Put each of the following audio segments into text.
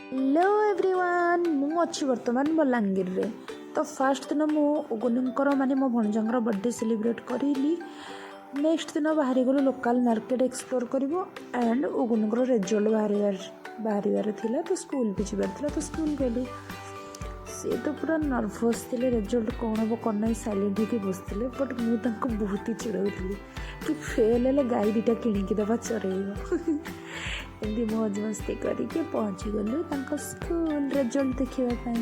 Hello everyone मु अच्छी बर्तमान बलांगीर रे। तो फास्ट दिन मु उगुनींकर माने मो भणजांगर बर्थडे सेलिब्रेट करी। नेक्स्ट दिन बाहरी गलु लोकल मार्केट एक्सप्लोर करिवो एंड उगुनींकर रिजल्ट बाहर थिला तो स्कूल भी जीवार थिला तो स्कूल गलु। से तो पूरा नर्भस थे रिजल्ट कौन हम कौन ना साइलेंट होकर बसते बट मुझे बहुत ही चिड़ौली कि फेल है गाई दीटा किणिकी दबा चरेब एमती मौज मस्ती करके पहुँची गलु स्कूल रिजल्ट देखापी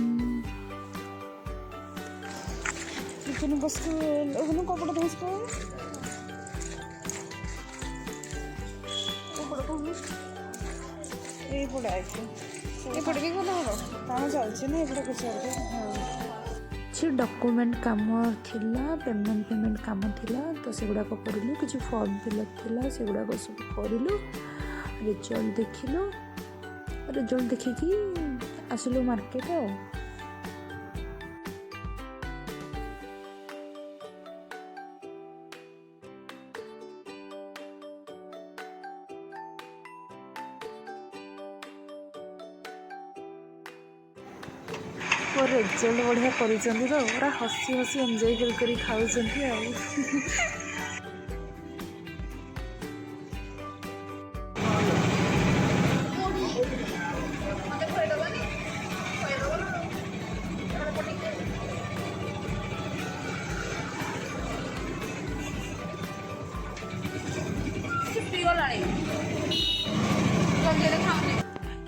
स्कूल कपड़ा स्कूल एपटे भी गला हम काम चलছে ना एपटे कुछ କିଛି ଡକୁମେଣ୍ଟ କାମ ଥିଲା ପେମେଣ୍ଟ କାମ ଥିଲା ତ ସେଗୁଡ଼ାକ କରିଲୁ। କିଛି ଫର୍ମ ଫିଲ୍ଅପ୍ ଥିଲା ସେଗୁଡ଼ାକ ସବୁ କରିଲୁ। ରେଜଲ୍ଟ ଦେଖିଲୁ। ରେଜଲ୍ଟ ଦେଖିକି ଆସିଲୁ ମାର୍କେଟ ଆଉ। रिजल्ट बढ़िया कर पूरा हसी हसी एंजॉय कर खाऊ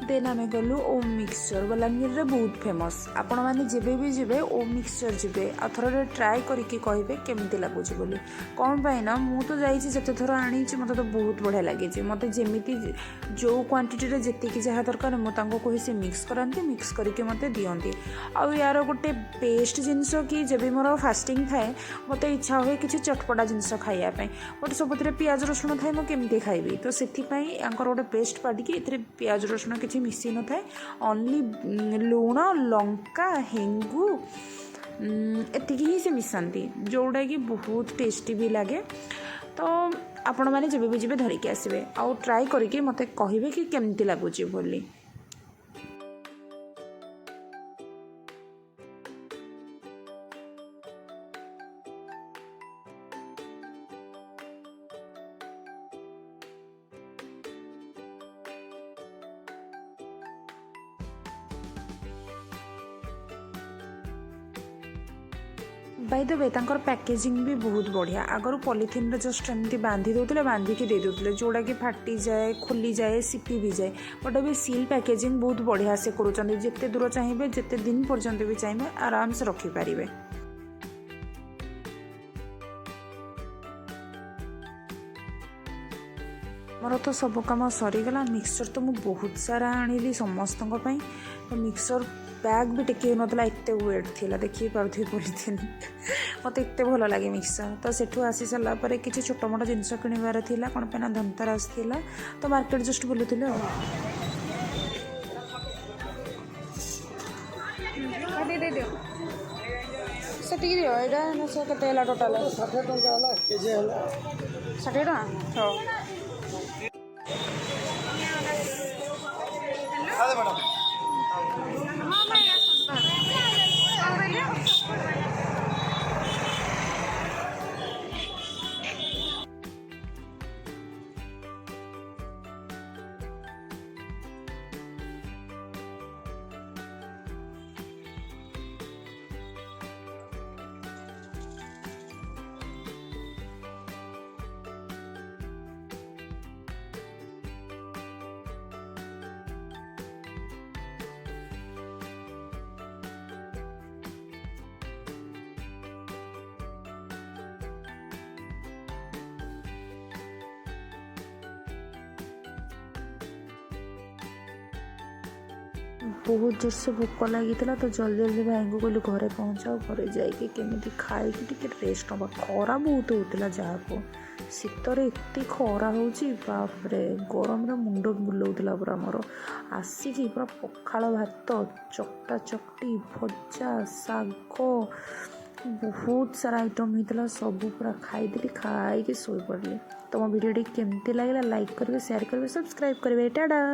देन आम गलु ओम मिक्सचर बलांगीर रे बहुत फेमस। आपण मैंने जेबे भी जीवे ओम मिक्सचर जीवे आथर ट्राए करके कहे केमती लगुच बोली कौन पाई ना मु तो जाते थर आनी मत तो बहुत बढ़िया लगे मत जमी जो क्वांटिटी जी जहाँ दरकार मुझे कही से मिक्स कराती मिक्स करके मत दिखती आउ यार गोटे बेस्ट जिनस कि जब मोर फास्टिंग थाए मत इच्छा हुए कि चटपटा जिनस खायापी बट सब पियाज रसुण थाए मुझे खाइबी तो से गोटे बेस्ट पार्ट कि पियाज रसुण किसी मिसी न थाए ओनली लुण लंका हेंगू एतिकी ही से मिसाती जोड़ा कि बहुत टेस्टी भी लगे। तो आपण मैंने जब भी जी धरिकी आसबे आउ ट्राए करके मत कहे कि केमती लगुच बोली। बाय द वे तांकर पैकेजिंग भी बहुत बढ़िया आगर पॉलिथिन रे जस्ट एमती बांधी दौले बांधिकी दे दौले जोड़ा कि फाटी जाए खोली जाए सिपी भी जाए बट अभी सील पैकेजिंग बहुत बढ़िया से करुँच जिते दूर चाहिए जिते दिन पर्यंत भी चाहिए आराम से रखिपारे। मोर तो सब कम सरीगला मिक्सचर तो मुझे बहुत सारा आनिली समस्त तो मिक्सचर बैग भी टेक नाला एत वेट थी देखिए पार्थी पॉलिथिन मत एत भल लगे मिक्सचर तो सेठू आसी सारापर किसी छोट मोट जिनस किणवार था कौन पे धनतेरस था तो मार्केट जस्ट बुलूल सेटिक दियो यहाँ से के टोटाल 60 टका केजी 60 टका बहुत जोर से भोक लगी तो जल्दी जल्दी भाई को कहलु घरे पहुँचाओ घरे जाकि केमी खाई रेस्ट ना खरा बहुत होता जहाँ को शीतर एत खरा हो बापरे गरम मुंड बुलाऊला पूरा मोर आसिक पूरा पखाल भात चकटा चकटी भजा शाग बहुत सारा आइटम होता सब पूरा खाईदेली खाई शोई पड़े। तो मो वीडियो केमती लगे लाइक करेंगे शेयर करेंगे सब्सक्राइब करेंगे टाटा।